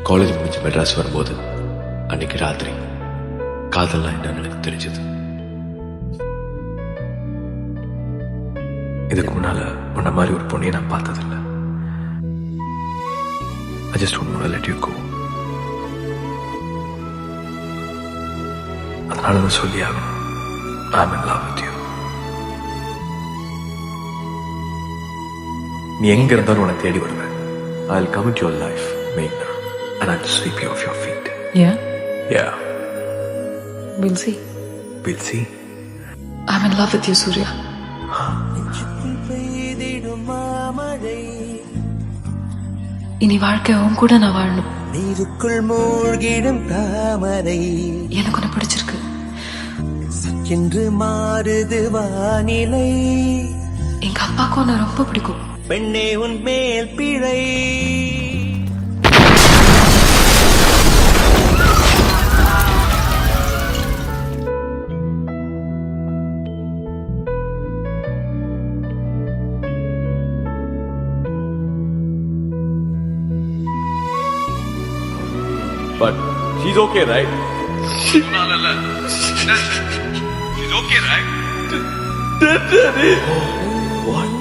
College முடிஞ்சு மெட்ராஸ் வரும்போது அன்னைக்கு ராத்திரி காதல்லாம் என்னன்னு எனக்கு தெரிஞ்சது. இதுக்கு முன்னால உன்ன மாதிரி ஒரு பொண்ணையை நான் பார்த்ததில்ல. I just don't want to let you go. அதனால தான் சொல்லி ஆகணும். I'm in love with you. நீ எங்க இருந்தாலும் உன்னை தேடி வருவேன். I'll come into your life, Meghna, and I'll sweep you off your feet. Yeah? Yeah. We'll see. We'll see. I'm in love with you, Surya. இனி வாழ்க்கை உன் கூட நான் வாழணும். நீருக்குள் மூழ்கிடும் தாமரை எனக்கு உன்னை பிடிச்சிருக்கு. என்று மாறுது வானிலை. எங்க அப்பாவுக்கு உன்னை ரொம்ப பிடிக்கும். பெண்ணே உன் மேல் பிழை. But she's okay, right? She's okay, right? What?